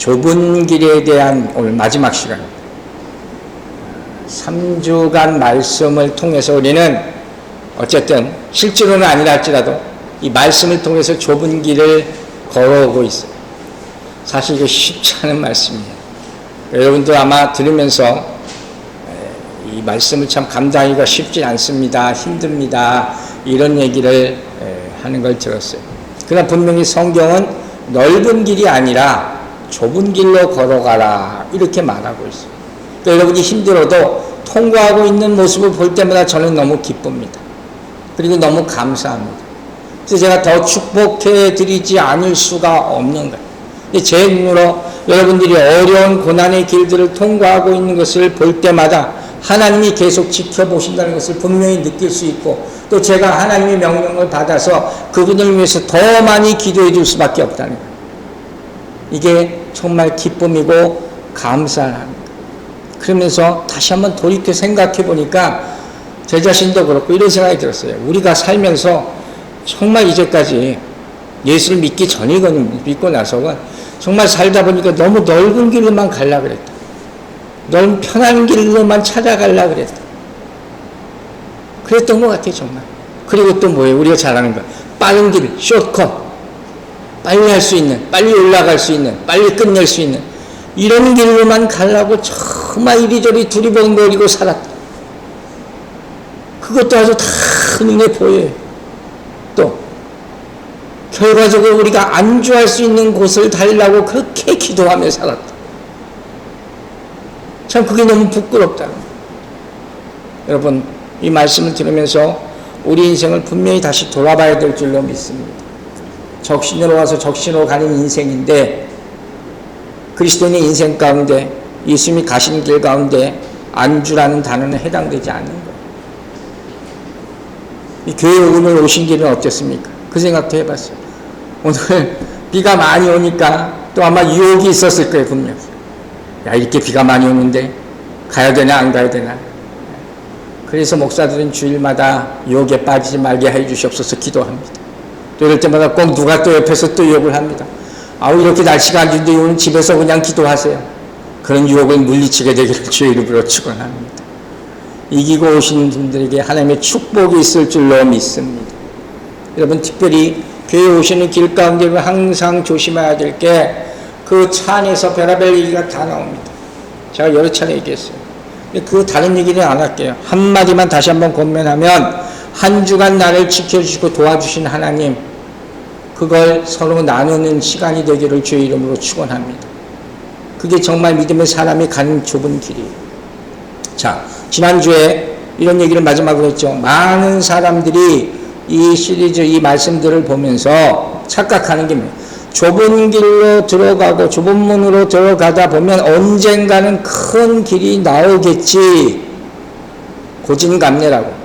좁은 길에 대한 오늘 마지막 시간입니다. 3주간 말씀을 통해서 우리는 어쨌든 실제로는 아니라 할지라도 이 말씀을 통해서 좁은 길을 걸어오고 있어요. 사실 이거 쉽지 않은 말씀이에요. 여러분도 아마 들으면서 이 말씀을 참 감당하기가 쉽지 않습니다. 힘듭니다. 이런 얘기를 하는 걸 들었어요. 그러나 분명히 성경은 넓은 길이 아니라 좁은 길로 걸어가라 이렇게 말하고 있어요. 또 여러분이 힘들어도 통과하고 있는 모습을 볼 때마다 저는 너무 기쁩니다. 그리고 너무 감사합니다. 그래서 제가 더 축복해 드리지 않을 수가 없는 거예요. 제 눈으로 여러분들이 어려운 고난의 길들을 통과하고 있는 것을 볼 때마다 하나님이 계속 지켜보신다는 것을 분명히 느낄 수 있고, 또 제가 하나님의 명령을 받아서 그분을 위해서 더 많이 기도해 줄 수밖에 없다는 거예요. 이게 정말 기쁨이고 감사합니다. 그러면서 다시 한번 돌이켜 생각해 보니까 제 자신도 그렇고 이런 생각이 들었어요. 우리가 살면서 정말 이제까지 예수를 믿기 전이건 믿고 나서건 정말 살다 보니까 너무 넓은 길로만 가려고 그랬다. 너무 편한 길로만 찾아가려고 그랬다. 그랬던 것 같아요, 정말. 그리고 또 뭐예요? 우리가 잘 아는 거. 빠른 길, 숏컷. 빨리 할 수 있는, 빨리 올라갈 수 있는, 빨리 끝낼 수 있는 이런 길로만 가려고 정말 이리저리 두리번거리고 살았다. 그것도 아주 다 눈에 보여요. 또 결과적으로 우리가 안주할 수 있는 곳을 달라고 그렇게 기도하며 살았다. 참 그게 너무 부끄럽다. 여러분, 이 말씀을 들으면서 우리 인생을 분명히 다시 돌아봐야 될 줄로 믿습니다. 적신으로 와서 적신으로 가는 인생인데, 그리스도인의 인생 가운데, 예수님이 가시는 길 가운데 안주라는 단어는 해당되지 않는 거예요. 이 교회 오늘 오신 길은 어땠습니까? 그 생각도 해봤어요. 오늘 비가 많이 오니까 또 아마 유혹이 있었을 거예요, 분명히. 야, 이렇게 비가 많이 오는데 가야 되나 안 가야 되나. 그래서 목사들은 주일마다 유혹에 빠지지 말게 해주시옵소서 기도합니다. 또 이럴 때마다 꼭 누가 또 옆에서 또 유혹을 합니다. 아우, 이렇게 날씨가 안 좋은데 오늘 집에서 그냥 기도하세요. 그런 유혹을 물리치게 되기를 주의 이름으로 축원합니다. 이기고 오신 분들에게 하나님의 축복이 있을 줄로 믿습니다. 여러분, 특별히 교회 오시는 길 가운데 항상 조심해야 될 게, 그 차 안에서 별의별 얘기가 다 나옵니다. 제가 여러 차례 얘기했어요. 그 다른 얘기는 안 할게요. 한마디만 다시 한번 권면하면, 한 주간 나를 지켜주시고 도와주신 하나님, 그걸 서로 나누는 시간이 되기를 주의 이름으로 축원합니다. 그게 정말 믿음의 사람이 가는 좁은 길이에요. 자, 지난주에 이런 얘기를 마지막으로 했죠. 많은 사람들이 이 시리즈, 이 말씀들을 보면서 착각하는 게 뭐예요? 좁은 길로 들어가고 좁은 문으로 들어가다 보면 언젠가는 큰 길이 나오겠지. 고진감래라고.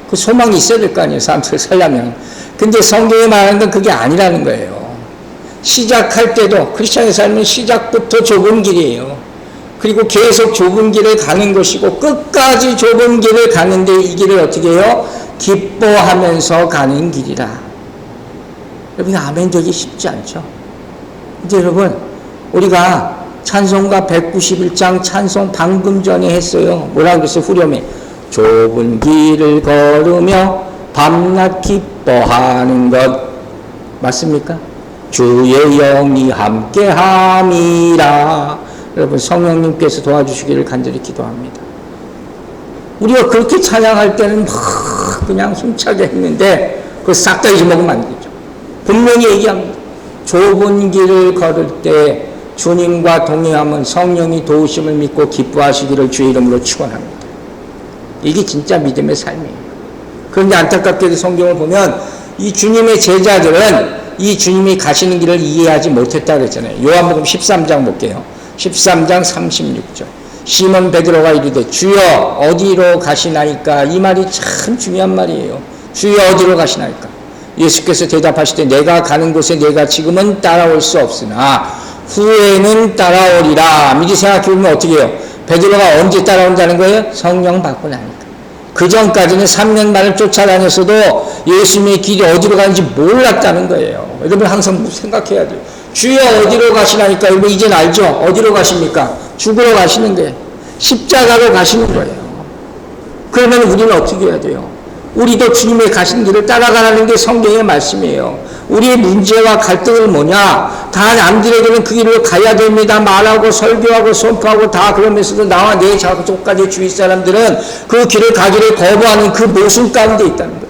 그 소망이 있어야 될 거 아니에요, 사람들 살려면. 근데 성경이 말하는 건 그게 아니라는 거예요. 시작할 때도, 크리스찬의 삶은 시작부터 좁은 길이에요. 그리고 계속 좁은 길을 가는 것이고, 끝까지 좁은 길을 가는데 이 길을 어떻게 해요? 기뻐하면서 가는 길이라. 여러분, 아멘 되기 쉽지 않죠? 근데 여러분, 우리가 찬송가 191장 찬송 방금 전에 했어요. 뭐라고 그랬어요? 후렴에. 좁은 길을 걸으며 밤낮 기뻐하는 것. 맞습니까? 주의 영이 함께함이라. 여러분, 성령님께서 도와주시기를 간절히 기도합니다. 우리가 그렇게 찬양할 때는 막 그냥 힘차게 했는데 그걸 싹 다 잊어먹으면 안 되죠. 분명히 얘기합니다. 좁은 길을 걸을 때 주님과 동행하면 성령이 도우심을 믿고 기뻐하시기를 주의 이름으로 축원합니다. 이게 진짜 믿음의 삶이에요. 그런데 안타깝게도 성경을 보면 이 주님의 제자들은 이 주님이 가시는 길을 이해하지 못했다고 했잖아요. 요한복음 13장 볼게요. 13장 36절. 시몬 베드로가 이르되 주여 어디로 가시나이까? 이 말이 참 중요한 말이에요. 주여 어디로 가시나이까? 예수께서 대답하시되 내가 가는 곳에 내가 지금은 따라올 수 없으나 후에는 따라오리라. 미리 생각해보면 어떻게 해요? 베드로가 언제 따라온다는 거예요? 성령 받고 나니까. 그 전까지는 3년 반을 쫓아다녔어도 예수님의 길이 어디로 가는지 몰랐다는 거예요. 여러분 항상 생각해야 돼요. 주여 어디로 가시나니까 여러분 이젠 알죠? 어디로 가십니까? 죽으러 가시는 거예요. 십자가로 가시는 거예요. 그러면 우리는 어떻게 해야 돼요? 우리도 주님의 가신 길을 따라가라는 게 성경의 말씀이에요. 우리의 문제와 갈등은 뭐냐? 다 남들에게는 그 길로 가야 됩니다. 말하고 설교하고 선포하고 다 그러면서도 나와 내 자족까지 주위 사람들은 그 길을 가기를 거부하는 그 모순 가운데 있다는 거예요.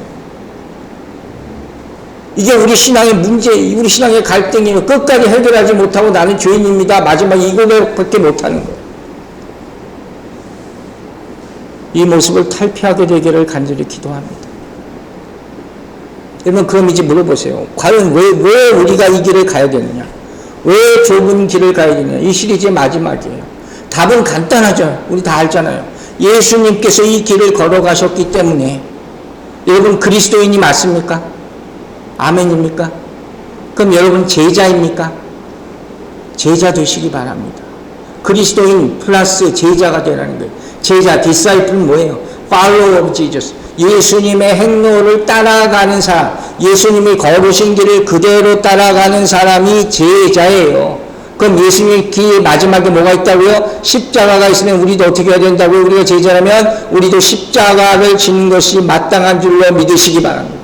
이게 우리 신앙의 문제, 우리 신앙의 갈등이에요. 끝까지 해결하지 못하고 나는 죄인입니다. 마지막에 이거밖에 못하는 거예요. 이 모습을 탈피하게 되기를 간절히 기도합니다. 여러분 그럼 이제 물어보세요. 과연 왜 우리가 이 길을 가야 되느냐? 왜 좁은 길을 가야 되느냐? 이 시리즈의 마지막이에요. 답은 간단하죠. 우리 다 알잖아요. 예수님께서 이 길을 걸어가셨기 때문에. 여러분 그리스도인이 맞습니까? 아멘입니까? 그럼 여러분 제자입니까? 제자 되시기 바랍니다. 그리스도인 플러스 제자가 되라는 거예요. 제자, 디사이플은 뭐예요? Follower of Jesus. 예수님의 행로를 따라가는 사람, 예수님이 걸으신 길을 그대로 따라가는 사람이 제자예요. 그럼 예수님의 길 마지막에 뭐가 있다고요? 십자가가 있으면 우리도 어떻게 해야 된다고요? 우리가 제자라면 우리도 십자가를 지는 것이 마땅한 줄로 믿으시기 바랍니다.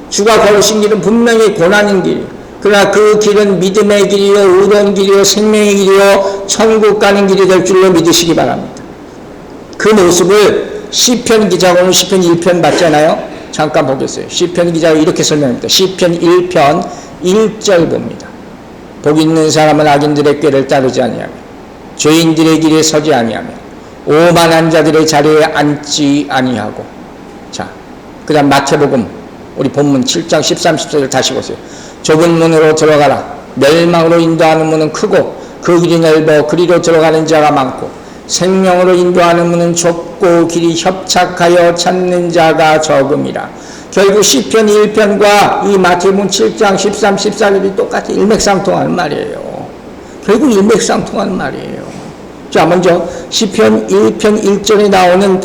주가 걸으신 길은 분명히 고난인 길이에요. 그러나 그 길은 믿음의 길이요, 의로운 길이요, 생명의 길이요, 천국 가는 길이 될 줄로 믿으시기 바랍니다. 그 모습을 시편 기자가 오늘 시편 1편 봤잖아요. 잠깐 보겠어요. 시편 기자가 이렇게 설명합니다. 시편 1편 1절 봅니다. 복 있는 사람은 악인들의 꾀를 따르지 아니하며 죄인들의 길에 서지 아니하며 오만한 자들의 자리에 앉지 아니하고. 자, 그 다음 마태복음 우리 본문 7장 13, 14절 다시 보세요. 좁은 문으로 들어가라. 멸망으로 인도하는 문은 크고 그 길이 넓어 그리로 들어가는 자가 많고 생명으로 인도하는 문은 좁고 길이 협착하여 찾는 자가 적음이라. 결국 시편 1편과 이 마태복음 7장 13, 14절이 똑같이 일맥상통하는 말이에요. 결국 일맥상통하는 말이에요. 자, 먼저 시편 1편 1절에 나오는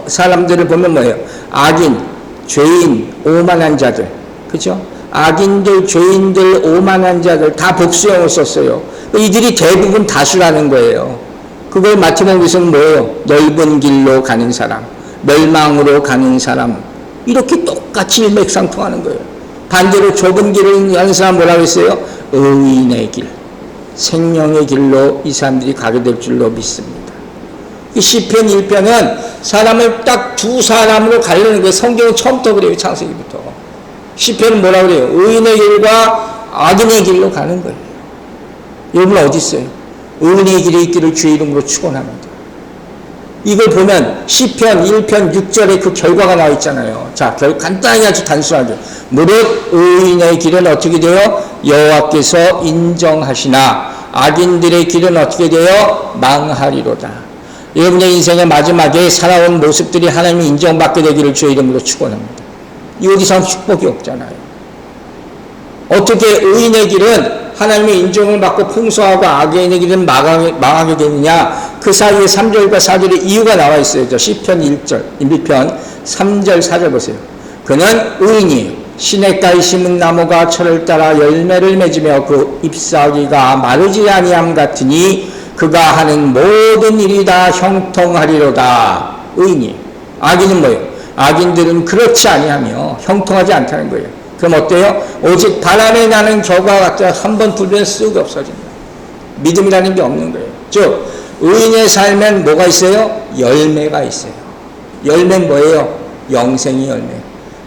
사람들을 보면 뭐예요? 악인, 죄인, 오만한 자들. 그죠? 악인들, 죄인들, 오만한 자들 다 복수형을 썼어요. 이들이 대부분 다수라는 거예요. 그걸 마태복음에서는 뭐예요? 넓은 길로 가는 사람, 멸망으로 가는 사람, 이렇게 똑같이 일맥상통하는 거예요. 반대로 좁은 길을 가는 사람 뭐라고 했어요? 의인의 길, 생명의 길로 이 사람들이 가게 될 줄로 믿습니다. 이 시편 1편은 사람을 딱 두 사람으로 가르는 거예요. 성경은 처음부터 그래요. 창세기부터. 시편은 뭐라고 그래요? 의인의 길과 악인의 길로 가는 거예요. 여러분 어디 있어요? 의인의 길에 있기를 주의 이름으로 축원합니다. 이걸 보면 시편 1편 6절에 그 결과가 나와 있잖아요. 자, 간단하게 아주 단순하게. 무릇 의인의 길은 어떻게 돼요? 여호와께서 인정하시나 악인들의 길은 어떻게 돼요? 망하리로다. 여러분의 인생의 마지막에 살아온 모습들이 하나님이 인정받게 되기를 주의 이름으로 축원합니다. 이거 이상 축복이 없잖아요. 어떻게 의인의 길은 하나님의 인정을 받고 풍성하고 악인의 길은 망하게 되느냐? 그 사이에 3절과 4절의 이유가 나와 있어요. 시편 1편 3절 4절 보세요. 그는 의인이에요. 시냇가에 심은 나무가 철을 따라 열매를 맺으며 그 잎사귀가 마르지 아니함 같으니 그가 하는 모든 일이 다 형통하리로다. 의인이에요. 악인은 뭐예요? 악인들은 그렇지 아니하며 형통하지 않다는 거예요. 그럼 어때요? 오직 바람에 나는 겨과 같아 한번 불면 쓱 없어진다. 믿음이라는 게 없는 거예요. 즉 의인의 삶엔 뭐가 있어요? 열매가 있어요. 열매는 뭐예요? 영생의 열매.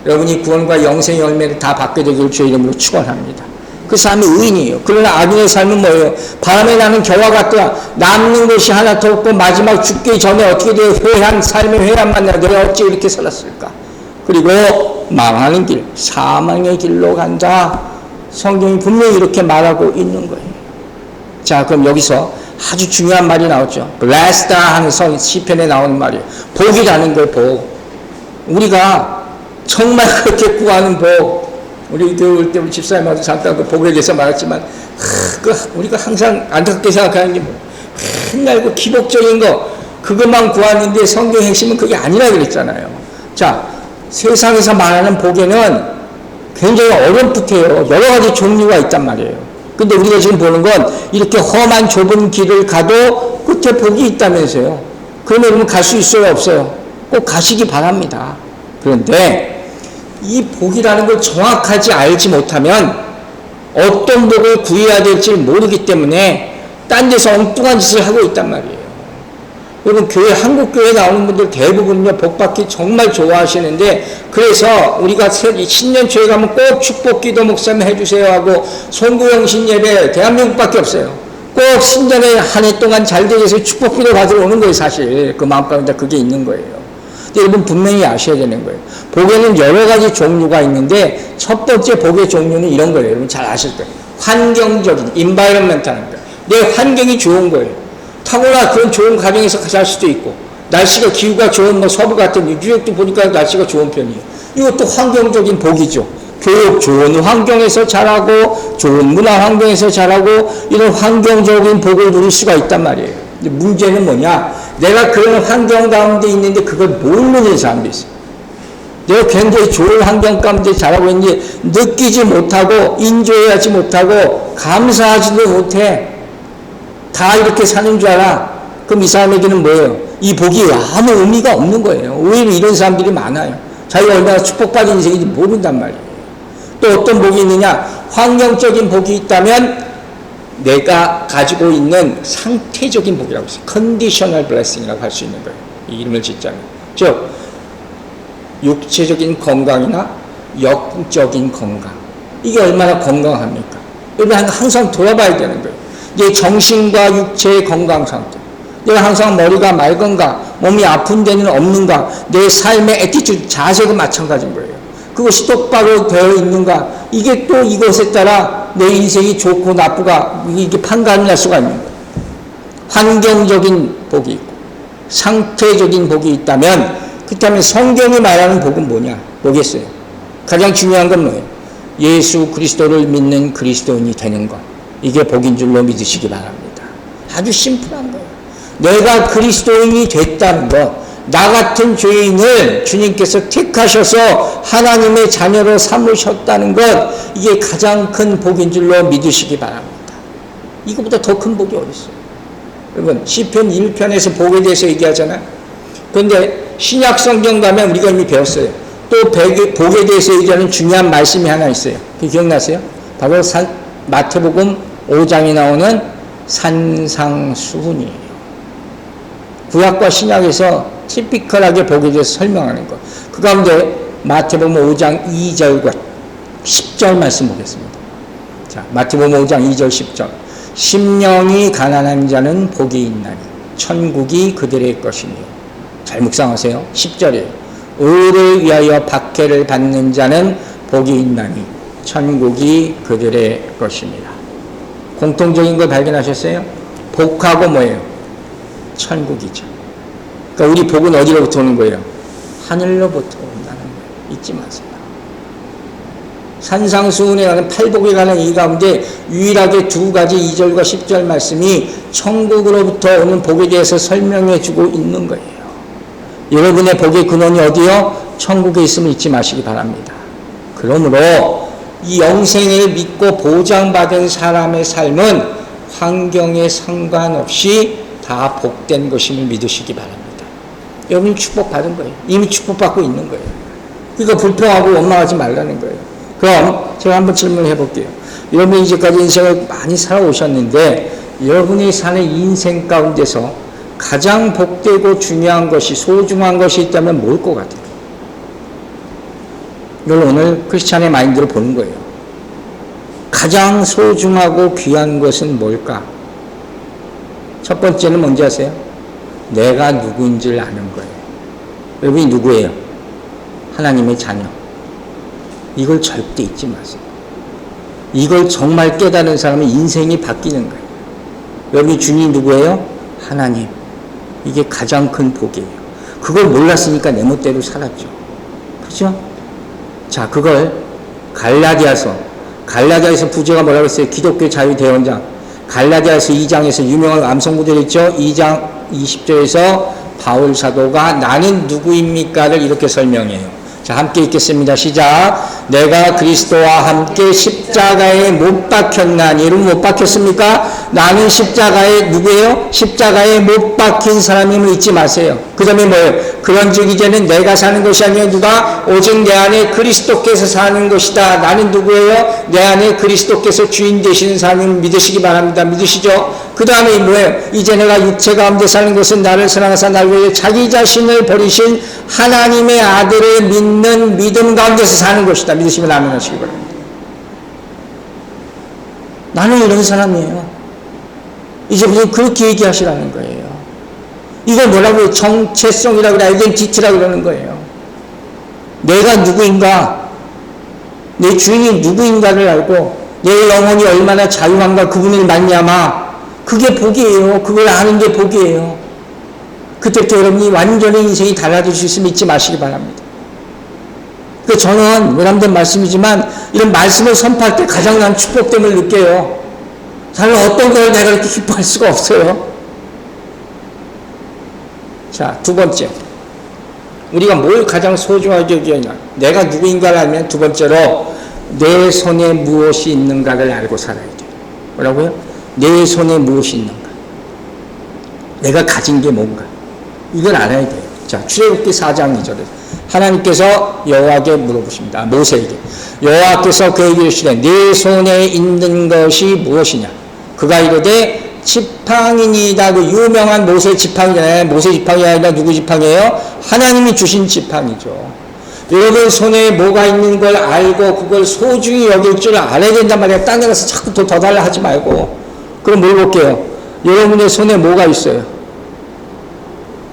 여러분이 구원과 영생의 열매를 다 받게 되기를 주의 이름으로 축원합니다. 그 사람이 의인이에요. 그러나 악인의 삶은 뭐예요? 바람에 나는 겨와 같더라. 남는 것이 하나도 없고 마지막 죽기 전에 어떻게 돼요? 회한 삶의 회한만 나요. 내가 어찌 이렇게 살았을까? 그리고 망하는 길, 사망의 길로 간다. 성경이 분명히 이렇게 말하고 있는 거예요. 자, 그럼 여기서 아주 중요한 말이 나왔죠. Blessed 하는 시편에 나오는 말이에요. 복이라는 거예요, 복. 우리가 정말 그렇게 구하는 복. 우리 올 때 우리 집사님하고 잠깐 그 복에 대해서 말했지만, 우리가 항상 안타깝게 생각하는 게 뭐예요? 맨날 그 기복적인 거, 그것만 구하는데 성경 핵심은 그게 아니라 그랬잖아요. 자, 세상에서 말하는 복에는 굉장히 어렴풋해요. 여러 가지 종류가 있단 말이에요. 근데 우리가 지금 보는 건 이렇게 험한 좁은 길을 가도 끝에 복이 있다면서요. 그러면 여러분 갈 수 있어요, 없어요? 꼭 가시기 바랍니다. 그런데 이 복이라는 걸 정확하지 알지 못하면 어떤 복을 구해야 될지 모르기 때문에 딴 데서 엉뚱한 짓을 하고 있단 말이에요. 여러분 교회, 한국교회 나오는 분들 대부분요 복받기 정말 좋아하시는데, 그래서 우리가 신년초에 가면 꼭 축복기도 목사님 해주세요 하고 송구영신 예배 대한민국밖에 없어요. 꼭 신년에 한 해 동안 잘 되게 해서 축복기도 받으러 오는 거예요. 사실 그 마음가운데 그게 있는 거예요. 근데 여러분 분명히 아셔야 되는 거예요. 복에는 여러 가지 종류가 있는데 첫 번째 복의 종류는 이런 거예요. 여러분 잘 아실 거예요. 환경적인, environmental한 거예요. 내 환경이 좋은 거예요. 타고나 그런 좋은 가정에서 살 수도 있고, 날씨가 기후가 좋은 뭐 서부 같은 뉴욕도 보니까 날씨가 좋은 편이에요. 이것도 환경적인 복이죠. 교육 좋은 환경에서 자라고 좋은 문화 환경에서 자라고 이런 환경적인 복을 누릴 수가 있단 말이에요. 근데 문제는 뭐냐? 내가 그런 환경 가운데 있는데 그걸 모르는 사람도 있어요. 내가 굉장히 좋은 환경 가운데 자라고 있는데 느끼지 못하고 인조해하지 못하고 감사하지도 못해. 다 이렇게 사는 줄 알아. 그럼 이 사람에게는 뭐예요? 이 복이 아무 의미가 없는 거예요. 오히려 이런 사람들이 많아요. 자기가 얼마나 축복받은 인생인지 모른단 말이에요. 또 어떤 복이 있느냐? 환경적인 복이 있다면 내가 가지고 있는 상태적인 복이라고 있어요. conditional blessing이라고 할 수 있는 거예요. 이 이름을 짓자면. 즉 육체적인 건강이나 영적인 건강. 이게 얼마나 건강합니까? 여러분 항상 돌아봐야 되는 거예요. 내 정신과 육체의 건강 상태. 내가 항상 머리가 맑은가, 몸이 아픈 데는 없는가, 내 삶의 애티튜드, 자세도 마찬가지인 거예요. 그것이 똑바로 되어 있는가, 이게 또 이것에 따라 내 인생이 좋고 나쁘가, 이게 판단을 할 수가 있는 거예요. 환경적인 복이 있고, 상태적인 복이 있다면, 그렇다면 성경이 말하는 복은 뭐겠어요? 가장 중요한 건 뭐예요? 예수 그리스도를 믿는 그리스도인이 되는 것. 이게 복인 줄로 믿으시기 바랍니다. 아주 심플한 거예요. 내가 그리스도인이 됐다는 것, 나 같은 죄인을 주님께서 택하셔서 하나님의 자녀로 삼으셨다는 것, 이게 가장 큰 복인 줄로 믿으시기 바랍니다. 이거보다 더 큰 복이 어디 있어요? 여러분 시편 1편에서 복에 대해서 얘기하잖아요. 그런데 신약 성경 가면 우리가 이미 배웠어요. 또 복에 대해서 얘기하는 중요한 말씀이 하나 있어요. 그게 기억나세요? 바로 마태복음 5장에 나오는 산상수훈이에요. 구약과 신약에서 티피컬하게 복에 대해서 설명하는 것. 그 가운데 마태복음 5장 2절과 10절 말씀 보겠습니다. 자, 마태복음 5장 2절 10절. 심령이 가난한 자는 복이 있나니 천국이 그들의 것이니. 잘 묵상하세요. 10절이에요. 의를 위하여 박해를 받는 자는 복이 있나니 천국이 그들의 것입니다. 공통적인 걸 발견하셨어요? 복하고 뭐예요? 천국이죠. 그러니까 우리 복은 어디로부터 오는 거예요? 하늘로부터 온다는 거예요. 잊지 마세요. 산상수훈에 관한 팔복에 관한 이 가운데 유일하게 두 가지 2절과 10절 말씀이 천국으로부터 오는 복에 대해서 설명해 주고 있는 거예요. 여러분의 복의 근원이 어디요? 천국에 있음을 잊지 마시기 바랍니다. 그러므로 이 영생을 믿고 보장받은 사람의 삶은 환경에 상관없이 다 복된 것임을 믿으시기 바랍니다. 여러분이 축복받은 거예요. 이미 축복받고 있는 거예요. 그러니까 불평하고 원망하지 말라는 거예요. 그럼 제가 한번 질문을 해볼게요. 여러분이 이제까지 인생을 많이 살아오셨는데 여러분이 사는 인생 가운데서 가장 복되고 중요한 것이, 소중한 것이 있다면 뭘 것 같아요? 이걸 오늘 크리스찬의 마인드로 보는 거예요. 가장 소중하고 귀한 것은 뭘까? 첫 번째는 뭔지 아세요? 내가 누구인지를 아는 거예요. 여러분이 누구예요? 하나님의 자녀. 이걸 절대 잊지 마세요. 이걸 정말 깨달은 사람은 인생이 바뀌는 거예요. 여러분이 주님이 누구예요? 하나님. 이게 가장 큰 복이에요. 그걸 몰랐으니까 내 멋대로 살았죠. 그렇죠? 자, 그걸 갈라디아서 부제가 뭐라고 했어요? 기독교 자유대원장. 갈라디아서 2장에서 유명한 암송구절 있죠. 2장 20절에서 바울 사도가 나는 누구입니까를 이렇게 설명해요. 자, 함께 읽겠습니다. 시작. 내가 그리스도와 함께 십자가에 못 박혔나니. 여러분 못 박혔습니까? 나는 십자가에 누구예요? 십자가에 못 박힌 사람임을 잊지 마세요. 그 다음에 뭐예요? 그런즉 이제는 내가 사는 것이 아니라 누가? 오직 내 안에 그리스도께서 사는 것이다. 나는 누구예요? 내 안에 그리스도께서 주인 되시는 사람을 믿으시기 바랍니다. 믿으시죠? 그 다음에 뭐예요? 이제 내가 육체 가운데 사는 것은 나를 사랑하사 나를 위해 자기 자신을 버리신 하나님의 아들을 믿는 믿음 가운데서 사는 것이다. 믿으시면 아멘 하시기 바랍니다. 나는 이런 사람이에요. 이제부터 그렇게 얘기하시라는 거예요. 이걸 뭐라고 정체성이라고 그래, 아이덴티티라고 그러는 거예요. 내가 누구인가, 내 주인이 누구인가를 알고 내 영혼이 얼마나 자유한가 그분을 만나마 그게 복이에요. 그걸 아는 게 복이에요. 그때부터 여러분이 완전히 인생이 달라질 수 있으면 잊지 마시기 바랍니다. 그 저는 외람된 말씀이지만 이런 말씀을 선포할 때 가장 난 축복됨을 느껴요. 다른 어떤 걸 내가 이렇게 기뻐할 수가 없어요. 자, 두 번째. 우리가 뭘 가장 소중하게 여기냐. 내가 누구인가를 알면 두 번째로 내 손에 무엇이 있는가를 알고 살아야 돼요. 뭐라고요? 내 손에 무엇이 있는가. 내가 가진 게 뭔가. 이걸 알아야 돼요. 자, 출애굽기 4장 2절에 하나님께서 여호와에게 물어보십니다. 모세에게. 여호와께서 그에게 이르시되 네 손에 있는 것이 무엇이냐. 그가 이르되 지팡이니이다. 그 유명한 모세 지팡이잖아요. 모세 지팡이 아니라 누구 지팡이에요? 하나님이 주신 지팡이죠. 여러분 손에 뭐가 있는 걸 알고 그걸 소중히 여길 줄 알아야 된단 말이에요. 딴 데 가서 자꾸 더 달라 하지 말고. 그럼 물어볼게요. 여러분의 손에 뭐가 있어요?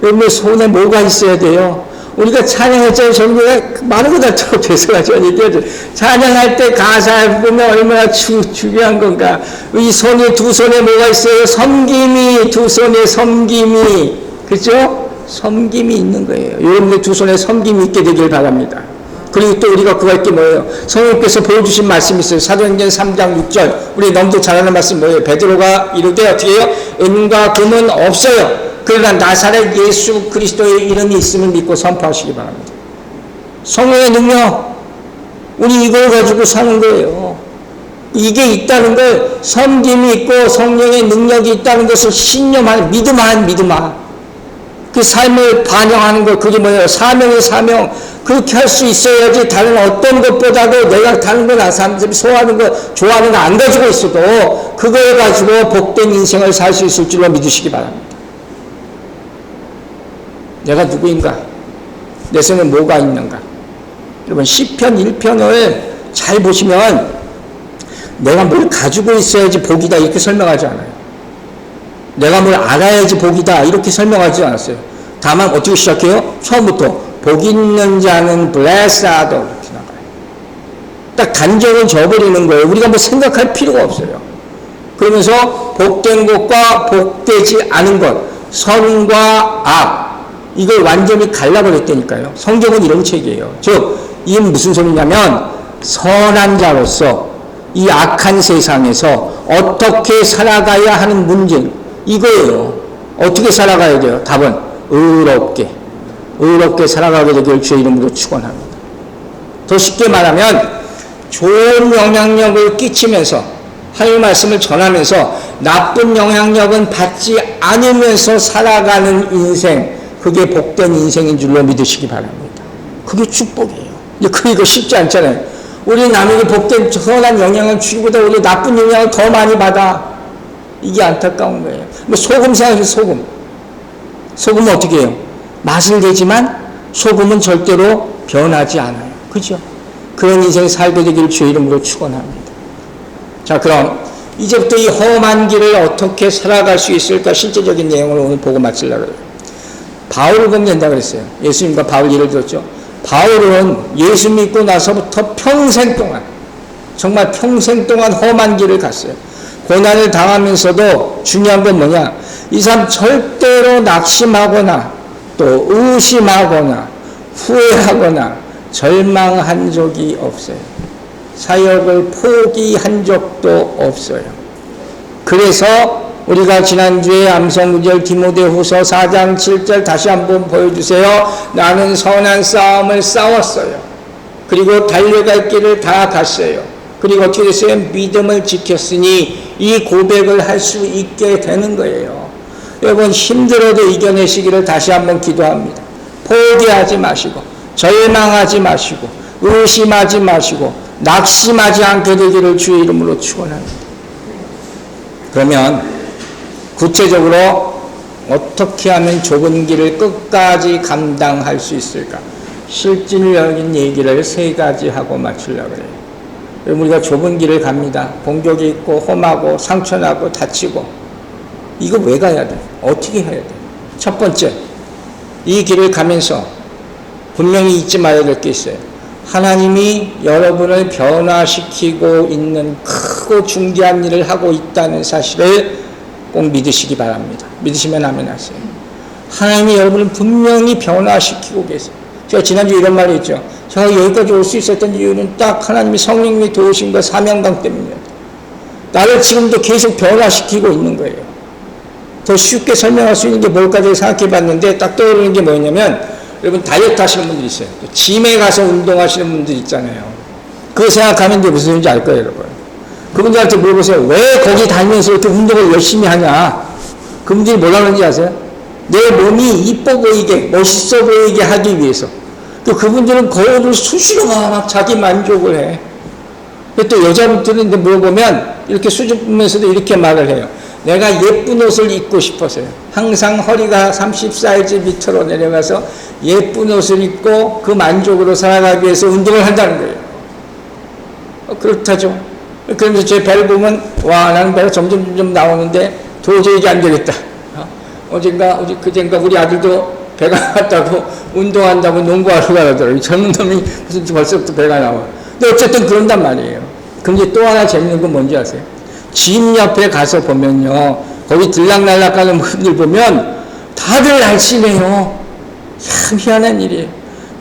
여러분의 손에 뭐가 있어야 돼요? 우리가 찬양했잖아요. 전부가 많은 거 다 죄송하죠. 얘기하죠. 찬양할 때 가사 보면 얼마나 중요한 건가. 이 손에 두 손에 뭐가 있어요? 섬김이, 두 손에 섬김이. 그죠? 섬김이 있는 거예요. 여러분의 두 손에 섬김이 있게 되길 바랍니다. 그리고 또 우리가 구할 게 뭐예요? 성령께서 보여주신 말씀이 있어요. 사도행전 3장 6절. 우리 너무도 잘 아는 말씀 뭐예요? 베드로가 이르되 어떻게 해요? 은과 금은 없어요. 그러나 나사렛 예수 그리스도의 이름이 있음을 믿고 선포하시기 바랍니다. 성령의 능력, 우리 이걸 가지고 사는 거예요. 이게 있다는 걸, 섬김이 있고 성령의 능력이 있다는 것을 신념하는 믿음아. 그 삶을 반영하는 것, 그게 뭐예요? 사명의 사명. 그렇게 할 수 있어야지 다른 어떤 것보다도 내가 다른 거 사람들이 소화하는 거, 좋아하는 거 안 가지고 있어도 그걸 가지고 복된 인생을 살 수 있을 줄로 믿으시기 바랍니다. 내가 누구인가? 내 손에 뭐가 있는가? 여러분 시편 1편을 잘 보시면 내가 뭘 가지고 있어야지 복이다 이렇게 설명하지 않아요. 내가 뭘 알아야지 복이다 이렇게 설명하지 않았어요. 다만 어떻게 시작해요? 처음부터 복 있는 자는 blessed 이렇게 나가요. 딱 단정을 줘버리는 거예요. 우리가 뭐 생각할 필요가 없어요. 그러면서 복된 것과 복되지 않은 것, 선과 악 이걸 완전히 갈라버렸다니까요. 성경은 이런 책이에요. 즉, 이게 무슨 소리냐면 선한 자로서 이 악한 세상에서 어떻게 살아가야 하는 문제 이거예요. 어떻게 살아가야 돼요? 답은 의롭게 살아가게 되길 주의 이름으로 축원합니다. 더 쉽게 말하면 좋은 영향력을 끼치면서 하나님의 말씀을 전하면서 나쁜 영향력은 받지 않으면서 살아가는 인생, 그게 복된 인생인 줄로 믿으시기 바랍니다. 그게 축복이에요. 근데 이거 쉽지 않잖아요. 우리 남에게 복된 선한 영향을 주기보다 우리 나쁜 영향을 더 많이 받아. 이게 안타까운 거예요. 뭐 소금 생각해서 소금은 어떻게 해요? 맛을 내지만 소금은 절대로 변하지 않아요. 그죠? 그런 인생 살게 되기를 주의 이름으로 축원합니다. 자, 그럼 이제부터 이 험한 길을 어떻게 살아갈 수 있을까 실제적인 내용을 오늘 보고 마치려고 해요. 바울을 보면 된다 그랬어요. 예수님과 바울 예를 들었죠. 바울은 예수 믿고 나서부터 평생 동안 정말 평생 동안 험한 길을 갔어요. 고난을 당하면서도 중요한 건 뭐냐? 이 사람 절대로 낙심하거나 또 의심하거나 후회하거나 절망한 적이 없어요. 사역을 포기한 적도 없어요. 그래서 우리가 지난주에 암송구절 디모데후서 4장 7절 다시 한번 보여주세요. 나는 선한 싸움을 싸웠어요. 그리고 달려갈 길을 다 갔어요. 그리고 어떻게 됐어요? 믿음을 지켰으니 이 고백을 할 수 있게 되는 거예요. 여러분 힘들어도 이겨내시기를 다시 한번 기도합니다. 포기하지 마시고 절망하지 마시고 의심하지 마시고 낙심하지 않게 되기를 주의 이름으로 축원합니다. 그러면 구체적으로 어떻게 하면 좁은 길을 끝까지 감당할 수 있을까? 실질적인 얘기를 3가지 하고 마치려고 그래요. 우리가 좁은 길을 갑니다. 공격이 있고 험하고 상처나고 다치고 이거 왜 가야 돼? 어떻게 해야 돼? 첫 번째, 이 길을 가면서 분명히 잊지 말아야 될 게 있어요. 하나님이 여러분을 변화시키고 있는 크고 중대한 일을 하고 있다는 사실을 꼭 믿으시기 바랍니다. 믿으시면 아멘 하세요. 하나님이 여러분을 분명히 변화시키고 계세요. 제가 지난주에 이런 말이 있죠. 제가 여기까지 올 수 있었던 이유는 딱 하나님이 성령님이 도우신 것 사명감 때문이에요. 나를 지금도 계속 변화시키고 있는 거예요. 더 쉽게 설명할 수 있는 게 뭘까 생각해 봤는데 딱 떠오르는 게 뭐냐면 여러분 다이어트 하시는 분들 있어요. 짐에 가서 운동하시는 분들 있잖아요. 그거 생각하면 이제 무슨 소리인지 알 거예요, 여러분. 그분들한테 물어보세요. 왜 거기 다니면서 이렇게 운동을 열심히 하냐? 그분들이 뭐라 그러는지 아세요? 내 몸이 이뻐 보이게, 멋있어 보이게 하기 위해서. 또 그분들은 거울을 수시로 막 자기 만족을 해. 또 여자분들은 물어보면 이렇게 수줍으면서도 이렇게 말을 해요. 내가 예쁜 옷을 입고 싶어서요. 항상 허리가 30 사이즈 밑으로 내려가서 예쁜 옷을 입고 그 만족으로 살아가기 위해서 운동을 한다는 거예요. 그렇다죠. 그러면서 제 배를 보면 와 나는 배가 점점 나오는데 도저히 이게 안 되겠다. 그젠가 우리 아들도 배가 났다고 운동한다고 농구하러 가더라고요. 젊은 놈이 무슨 벌써부터 배가 나와. 근데 어쨌든 그런단 말이에요. 근데 또 하나 재밌는 건 뭔지 아세요? 짐 옆에 가서 보면요. 거기 들락날락 가는 분들 보면 다들 날씬해요. 참 희한한 일이에요.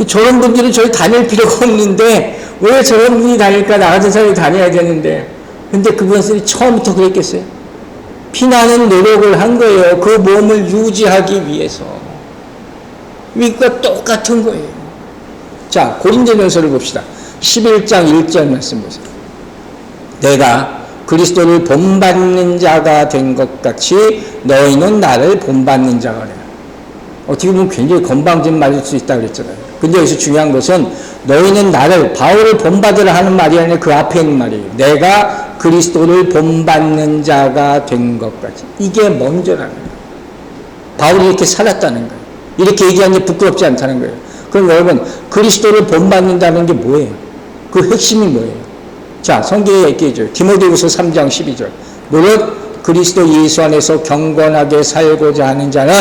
저런 분들은 저희 다닐 필요가 없는데 왜 저런 분이 다닐까? 나 같은 사람이 다녀야 되는데. 근데 그분들이 처음부터 그랬겠어요? 피나는 노력을 한 거예요. 그 몸을 유지하기 위해서. 이거 똑같은 거예요. 자, 고린도전서를 봅시다. 11장 1절 말씀 보세요. 내가 그리스도를 본받는 자가 된 것 같이 너희는 나를 본받는 자가 되라. 어떻게 보면 굉장히 건방진 말일 수 있다고 그랬잖아요. 근데 여기서 중요한 것은 너희는 나를, 바울을 본받으라 하는 말이 아니라 그 앞에 있는 말이에요. 내가 그리스도를 본받는 자가 된 것 같이. 이게 먼저라는 거예요. 바울이 이렇게 살았다는 거예요. 이렇게 얘기하는 게 부끄럽지 않다는 거예요. 그럼 여러분, 그리스도를 본받는다는 게 뭐예요? 그 핵심이 뭐예요? 자, 성경에 얘기해줘요. 디모데후서 3장 12절. 무릇 그리스도 예수 안에서 경건하게 살고자 하는 자는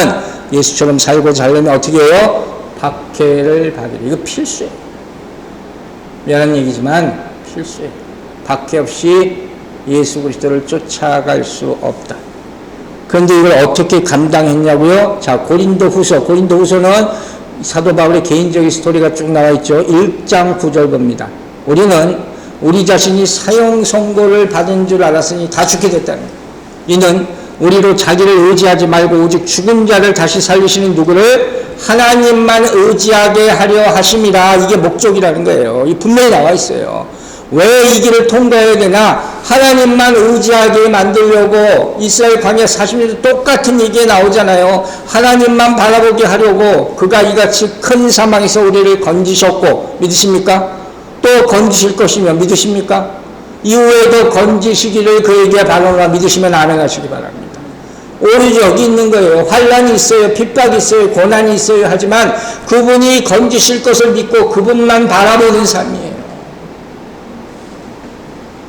예수처럼 살고자 하려면 어떻게 해요? 박해를 받으리. 이거 필수예요. 미안한 얘기지만 필수예요. 박해 없이 예수 그리스도를 쫓아갈 수 없다. 그런데 이걸 어떻게 감당했냐고요? 자, 고린도후서는 사도 바울의 개인적인 스토리가 쭉 나와 있죠. 1장 9절 봅니다. 우리는 우리 자신이 사형 선고를 받은 줄 알았으니 다 죽게 됐다는 거예요. 이는 우리로 자기를 의지하지 말고 오직 죽은 자를 다시 살리시는 누구를 하나님만 의지하게 하려 하심이라. 이게 목적이라는 거예요. 이 분명히 나와 있어요. 왜 이 길을 통과해야 되나? 하나님만 의지하게 만들려고. 이스라엘 광야 40년도 똑같은 얘기가 나오잖아요. 하나님만 바라보게 하려고 그가 이같이 큰 사망에서 우리를 건지셨고, 믿으십니까? 또 건지실 것이며 믿으십니까? 이후에도 건지시기를 그에게 바라노라. 믿으시면 아멘 하시기 바랍니다. 오히려 여기 있는 거예요. 환난이 있어요. 핍박이 있어요. 고난이 있어요. 하지만 그분이 건지실 것을 믿고 그분만 바라보는 삶이에요.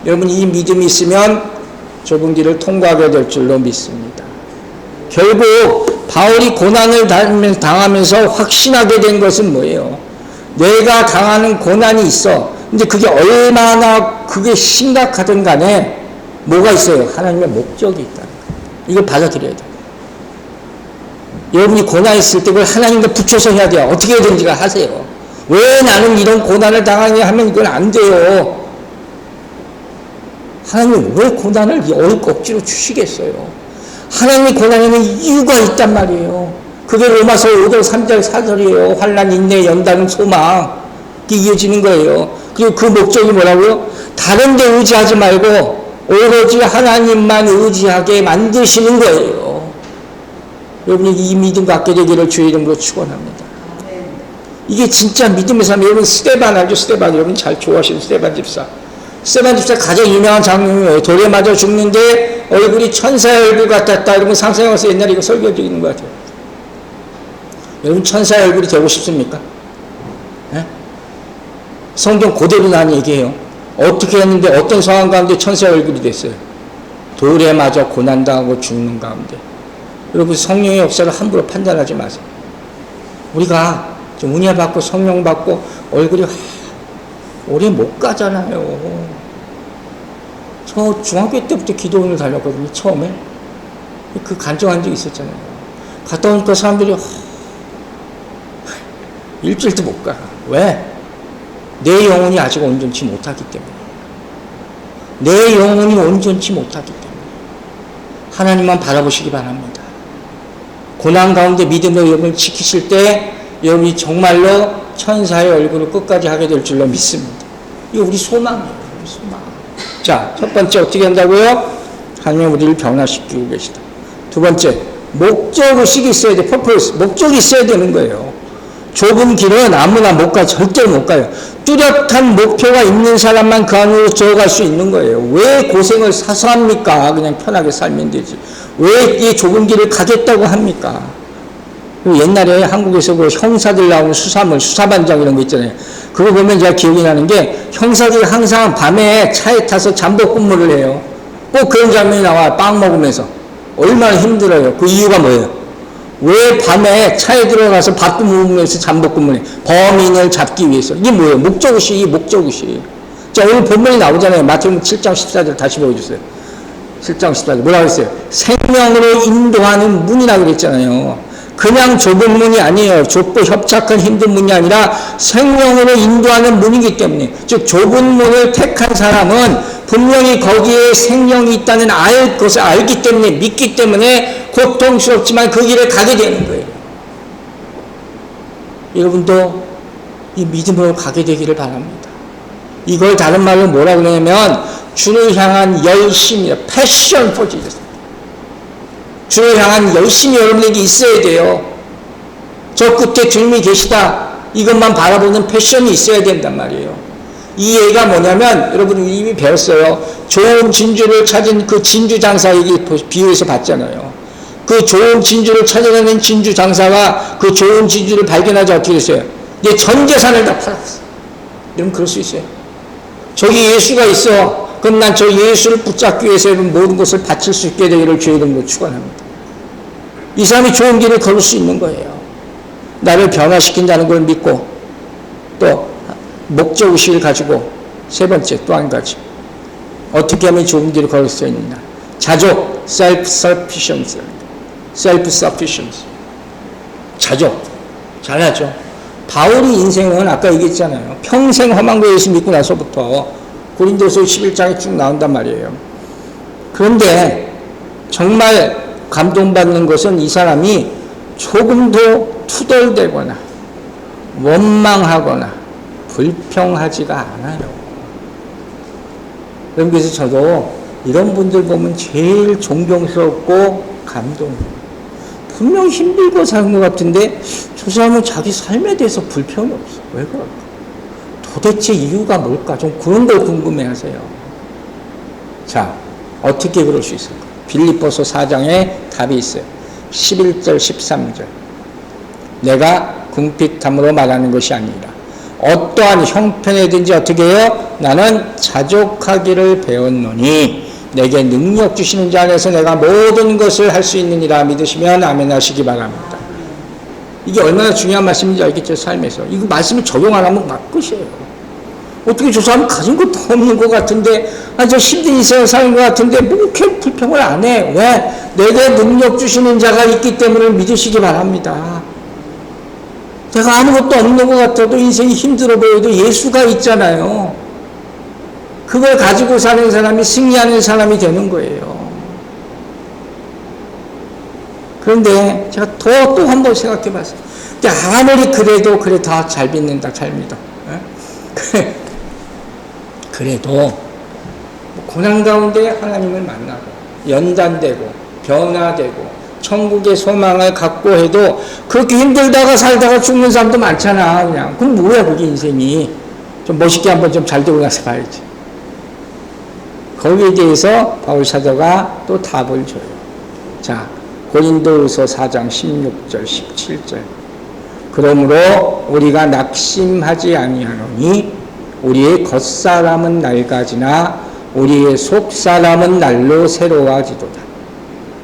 여러분, 이 믿음이 있으면 좁은 길을 통과하게 될 줄로 믿습니다. 결국 바울이 고난을 당하면서 확신하게 된 것은 뭐예요? 내가 당하는 고난이 있어. 근데 그게 얼마나 그게 심각하든 간에 뭐가 있어요? 하나님의 목적이 있다는 거예요. 이걸 받아들여야 돼요. 여러분이 고난이 있을 때 그걸 하나님과 붙여서 해야 돼요. 어떻게 해야든지가 하세요. 왜 나는 이런 고난을 당하냐 하면 이건 안 돼요. 하나님이 왜 고난을 억지로 주시겠어요? 하나님이 고난에는 이유가 있단 말이에요. 그게 로마서 5장 3절 4절이에요. 환난, 인내, 연단, 소망. 이게 이어지는 거예요. 그리고 그 목적이 뭐라고요? 다른 데 의지하지 말고 오로지 하나님만 의지하게 만드시는 거예요. 여러분이 이 믿음 갖게 되기를 주의 이름으로 축원합니다. 이게 진짜 믿음의 삶. 여러분 스데반 알죠? 스데반. 여러분 잘 좋아하시는 스데반 집사. 스데반 집사 가장 유명한 장면이에요. 돌에 맞아 죽는데 얼굴이 천사의 얼굴 같았다. 여러분 상상해서 옛날에 이거 설교 드리는 것 같아요. 여러분 천사의 얼굴이 되고 싶습니까? 네? 성경 그대로 난 얘기해요. 어떻게 했는데 어떤 상황 가운데 천사의 얼굴이 됐어요? 돌에 맞아 고난당하고 죽는 가운데. 여러분 성령의 역사를 함부로 판단하지 마세요. 우리가 좀 은혜 받고 성령 받고 얼굴이 오래 못 가잖아요. 저 중학교 때부터 기도원을 다녔거든요. 처음에 그 간증한 적이 있었잖아요. 갔다 오니까 사람들이 일주일도 못 가. 왜? 내 영혼이 아직 온전치 못하기 때문에. 내 영혼이 온전치 못하기 때문에. 하나님만 바라보시기 바랍니다. 고난 가운데 믿음의 여러분을 지키실 때 여러분이 정말로 천사의 얼굴을 끝까지 하게 될 줄로 믿습니다. 이거 우리 소망이에요. 우리 소망. 자, 첫 번째 어떻게 한다고요? 하나님 우리를 변화시키고 계시다. 두 번째, 목적의식이 있어야 돼. purpose. 목적이 있어야 되는 거예요. 좁은 길은 아무나 못 가요. 절대 못 가요. 뚜렷한 목표가 있는 사람만 그 안으로 들어갈 수 있는 거예요. 왜 고생을 사서 합니까? 그냥 편하게 살면 되지. 왜 이 좁은 길을 가겠다고 합니까? 옛날에 한국에서 그 형사들 나오는 수사물, 수사반장 이런 거 있잖아요. 그거 보면 제가 기억이 나는 게 형사들이 항상 밤에 차에 타서 잠복 근무를 해요. 꼭 그런 장면이 나와요. 빵 먹으면서. 얼마나 힘들어요. 그 이유가 뭐예요? 왜 밤에 차에 들어가서 밥도 먹으면서 잠복 근무를 해? 범인을 잡기 위해서. 이게 뭐예요? 목적의식이 목적의식. 자, 오늘 본문이 나오잖아요. 마태복음 7장 14절 다시 보여주세요. 7장 14절 뭐라고 했어요? 생명으로 인도하는 문이라고 그랬잖아요. 그냥 좁은 문이 아니에요. 좁고 협착한 힘든 문이 아니라 생명으로 인도하는 문이기 때문에, 즉 좁은 문을 택한 사람은 분명히 거기에 생명이 있다는 것을 알기 때문에, 믿기 때문에 고통스럽지만 그 길을 가게 되는 거예요. 여러분도 이 믿음으로 가게 되기를 바랍니다. 이걸 다른 말로 뭐라 그러냐면 주를 향한 열심이다. Passion for Jesus. 주를 향한 열심이 여러분에게 있어야 돼요. 저 끝에 주님이 계시다. 이것만 바라보는 패션이 있어야 된단 말이에요. 이 얘기가 뭐냐면, 여러분 이미 배웠어요. 좋은 진주를 찾은 그 진주 장사 얘기 비유해서 봤잖아요. 그 좋은 진주를 찾아내는 진주 장사가 그 좋은 진주를 발견하자 어떻게 됐어요? 내 전 재산을 다 팔았어. 여러분 그럴 수 있어요. 저기 예수가 있어. 그럼 난 저 예수를 붙잡기 위해서 모든 것을 바칠 수 있게 되기를 주의 이름으로 축원합니다. 이 사람이 좋은 길을 걸을 수 있는 거예요. 나를 변화시킨다는 걸 믿고, 또 목적의식을 가지고, 세 번째 또 한 가지 어떻게 하면 좋은 길을 걸을 수 있느냐. 자족, self-sufficiency. 자족 잘하죠. 바울의 인생은 아까 얘기했잖아요. 평생 험한 예수 믿고 나서부터 고린도서 11장에 쭉 나온단 말이에요. 그런데 정말 감동받는 것은 이 사람이 조금도 투덜대거나 원망하거나 불평하지가 않아요. 그래서 저도 이런 분들 보면 제일 존경스럽고 감동해요. 분명 힘들고 사는 것 같은데 저 사람은 자기 삶에 대해서 불평이 없어. 왜 그럴까? 도대체 이유가 뭘까? 좀 그런 걸 궁금해하세요. 자, 어떻게 그럴 수 있을까? 빌립보서 4장에 답이 있어요. 11절 13절. 내가 궁핍함으로 말하는 것이 아니라 어떠한 형편에든지 어떻게 해요? 나는 자족하기를 배웠노니 내게 능력 주시는 자 안에서 내가 모든 것을 할 수 있느니라 믿으시면 아멘 하시기 바랍니다. 이게 얼마나 중요한 말씀인지 알겠죠? 삶에서. 이거 말씀을 적용 안 하면 막 끝이에요. 어떻게 저 사람 가진 것도 없는 것 같은데, 저 힘든 인생을 사는 것 같은데 뭐 이렇게 불평을 안 해. 왜? 내게 능력 주시는 자가 있기 때문에 믿으시기 바랍니다. 내가 아무것도 없는 것 같아도 인생이 힘들어 보여도 예수가 있잖아요. 그걸 가지고 사는 사람이 승리하는 사람이 되는 거예요. 그런데 제가 또 한 번 생각해 봤어요. 아무리 그래도 그래 다 잘 믿는다, 잘 믿어. 그래도 고난 가운데 하나님을 만나고 연단되고 변화되고 천국의 소망을 갖고 해도 그렇게 힘들다가 살다가 죽는 사람도 많잖아. 그냥 그럼 뭐야 그게 인생이. 좀 멋있게 한번 좀 잘 되고 나서 봐야지. 거기에 대해서 바울 사도가 또 답을 줘요. 자, 고린도후서 4장 16절 17절. 그러므로 우리가 낙심하지 아니하노니 우리의 겉사람은 낡아지나 우리의 속사람은 날로 새로워지도다.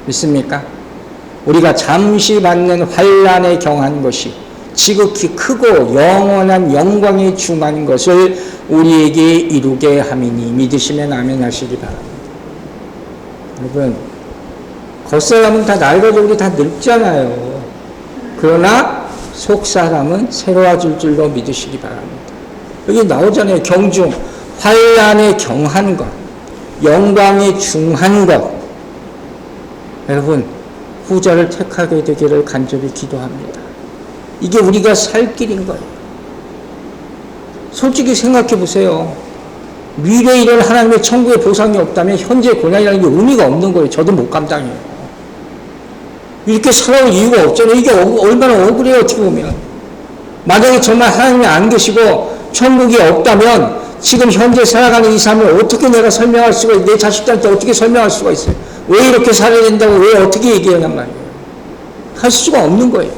믿습니까? 우리가 잠시 받는 환난에 경한 것이 지극히 크고 영원한 영광에 중한 것을 우리에게 이루게 함이니 믿으시면 아멘 하시기 바랍니다. 여러분, 겉사람은 다 낡아져 우리 다 늙잖아요. 그러나 속사람은 새로워질 줄로 믿으시기 바랍니다. 여기 나오잖아요. 경중, 환난에 경한 것, 영광에 중한 것. 여러분, 후자를 택하게 되기를 간절히 기도합니다. 이게 우리가 살 길인 거예요. 솔직히 생각해 보세요. 미래에 이런 하나님의 천국의 보상이 없다면 현재 고난이라는 게 의미가 없는 거예요. 저도 못 감당해요. 이렇게 살아올 이유가 없잖아요. 이게 얼마나 억울해요, 어떻게 보면. 만약에 정말 하나님이 안 계시고 천국이 없다면 지금 현재 살아가는 이 삶을 어떻게 내가 설명할 수가 있어요? 내 자식들한테 어떻게 설명할 수가 있어요? 왜 이렇게 살아야 된다고 왜 어떻게 얘기하냔 말이에요. 할 수가 없는 거예요.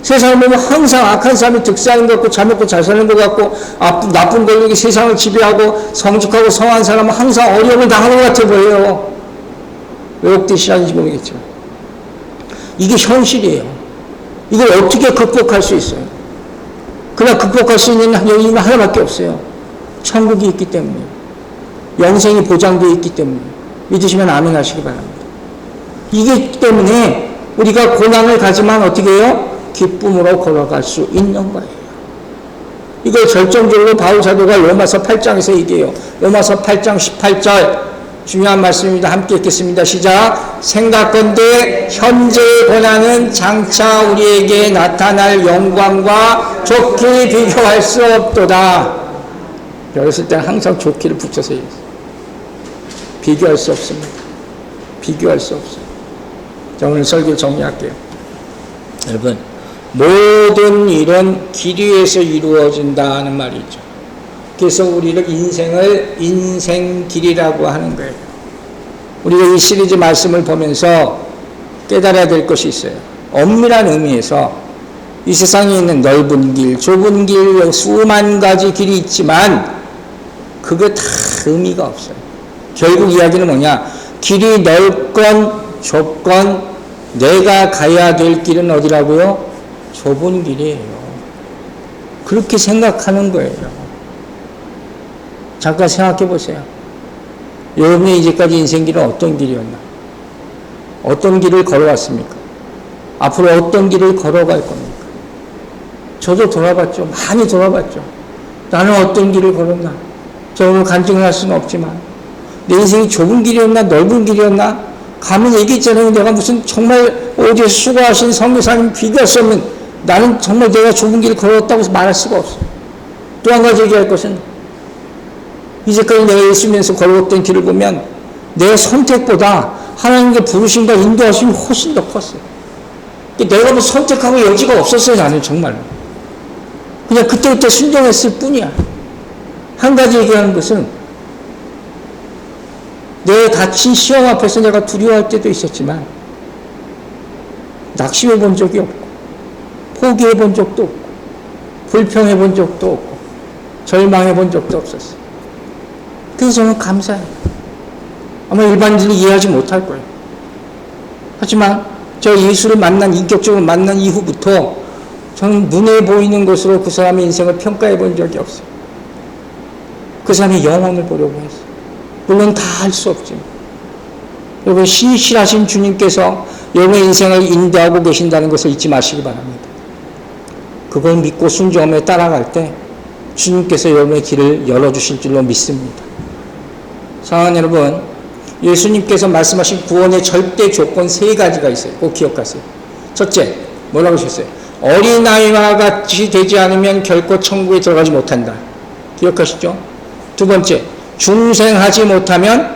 세상을 보면 항상 악한 사람이 득세하는 것 같고 잘 먹고 잘 사는 것 같고 나쁜 권력이 세상을 지배하고 성직하고 성한 사람은 항상 어려움을 당하는 것 같아 보여요. 왜 억대시하는지 모르겠지만 이게 현실이에요. 이걸 어떻게 극복할 수 있어요? 그냥 극복할 수 있는 여인은 하나밖에 없어요. 천국이 있기 때문에, 영생이 보장되어 있기 때문에. 믿으시면 아멘 하시기 바랍니다. 이기 때문에 우리가 고난을 가지만 어떻게 해요? 기쁨으로 걸어갈 수 있는 거예요. 이걸 결정적으로 바울 사도가 로마서 8장에서 얘기해요. 로마서 8장 18절 중요한 말씀입니다. 함께 읽겠습니다. 시작. 생각건대 현재의 고난은 장차 우리에게 나타날 영광과 좋게 비교할 수 없도다. 여기서 때는 항상 좋기를 붙여서 얘기해요. 비교할 수 없습니다. 비교할 수 없어요. 자, 오늘 설교 정리할게요. 여러분, 모든 일은 길 위에서 이루어진다는 말이 있죠. 그래서 우리를 인생길이라고 하는 거예요. 우리가 이 시리즈 말씀을 보면서 깨달아야 될 것이 있어요. 엄밀한 의미에서 이 세상에 있는 넓은 길, 좁은 길, 수만 가지 길이 있지만 그거 다 의미가 없어요. 결국 이야기는 뭐냐? 길이 넓건 좁건 내가 가야 될 길은 어디라고요? 좁은 길이에요. 그렇게 생각하는 거예요. 잠깐 생각해 보세요. 여러분의 이제까지 인생길은 어떤 길이었나? 어떤 길을 걸어왔습니까? 앞으로 어떤 길을 걸어갈 겁니까? 저도 돌아봤죠. 많이 돌아봤죠. 나는 어떤 길을 걸었나? 저 오늘 간증을 할 수는 없지만 내 인생이 좁은 길이었나? 넓은 길이었나? 가면 얘기했잖아요. 내가 무슨 정말 어디에 수고하신 선교사님 비교할 수 없는 나는 정말 내가 좁은 길을 걸었다고 말할 수가 없어요. 또 한 가지 얘기할 것은 이제까지 내가 예수님에서 걸어왔던 길을 보면 내 선택보다 하나님의 부르심과 인도하심이 훨씬 더 컸어요. 내가 뭐 선택하고 여지가 없었어요. 나는 정말 그냥 그때그때 순종했을 뿐이야. 한 가지 얘기하는 것은 내 닥친 시험 앞에서 내가 두려워할 때도 있었지만 낙심해 본 적이 없고 포기해 본 적도 없고 불평해 본 적도 없고 절망해 본 적도 없었어요. 그래서 저는 감사해요. 아마 일반인들이 이해하지 못할 거예요. 하지만 저 예수를 인격적으로 만난 이후부터 저는 눈에 보이는 것으로 그 사람의 인생을 평가해 본 적이 없어요. 그 사람의 영혼을 보려고 했어요. 물론 다 할 수 없지만 여러분, 신실하신 주님께서 여러분의 인생을 인도하고 계신다는 것을 잊지 마시기 바랍니다. 그걸 믿고 순종하며 따라갈 때 주님께서 여러분의 길을 열어주실 줄로 믿습니다. 사랑하는 여러분, 예수님께서 말씀하신 구원의 절대 조건 3가지가 있어요. 꼭 기억하세요. 첫째, 뭐라고 하셨어요? 어린아이와 같이 되지 않으면 결코 천국에 들어가지 못한다. 기억하시죠? 두 번째, 중생하지 못하면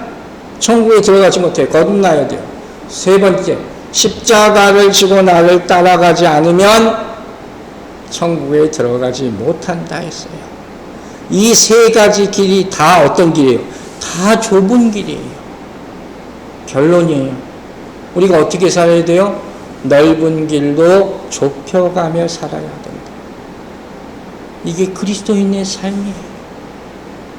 천국에 들어가지 못해요. 거듭나야 돼요. 세 번째, 십자가를 지고 나를 따라가지 않으면 천국에 들어가지 못한다 했어요. 이 3가지 길이 다 어떤 길이에요? 다 좁은 길이에요. 결론이에요. 우리가 어떻게 살아야 돼요? 넓은 길로 좁혀가며 살아야 된다. 이게 그리스도인의 삶이에요.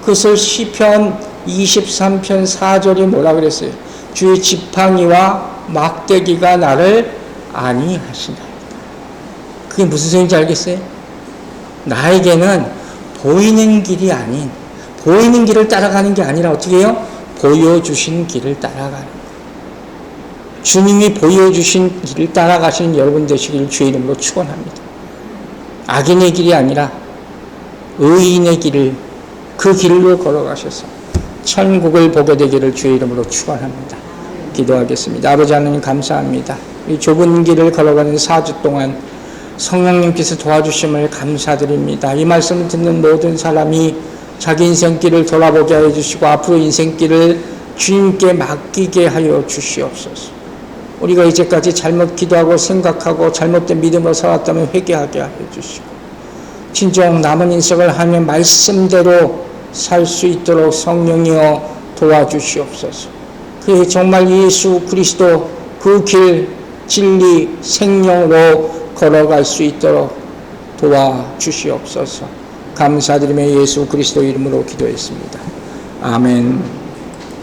그것을 시편 23편 4절이 뭐라 그랬어요? 주의 지팡이와 막대기가 나를 안위하시나이다. 그게 무슨 소리인지 알겠어요? 나에게는 보이는 길이 아닌, 보이는 길을 따라가는 게 아니라 어떻게 해요? 보여주신 길을 따라가는 거예요. 주님이 보여주신 길을 따라가시는 여러분 되시기를 주의 이름으로 축원합니다. 악인의 길이 아니라 의인의 길을, 그 길로 걸어가셔서 천국을 보게 되기를 주의 이름으로 축원합니다. 기도하겠습니다. 아버지 하나님 감사합니다. 이 좁은 길을 걸어가는 4주 동안 성령님께서 도와주심을 감사드립니다. 이 말씀을 듣는 모든 사람이 자기 인생길을 돌아보게 해주시고 앞으로 인생길을 주님께 맡기게 하여 주시옵소서. 우리가 이제까지 잘못 기도하고 생각하고 잘못된 믿음으로 살았다면 회개하게 하여 주시고 진정 남은 인생을 하며 말씀대로 살 수 있도록 성령이여 도와주시옵소서. 그래 정말 예수 그리스도 그 길, 진리, 생명으로 걸어갈 수 있도록 도와주시옵소서. 감사드리며 예수 그리스도 이름으로 기도했습니다. 아멘.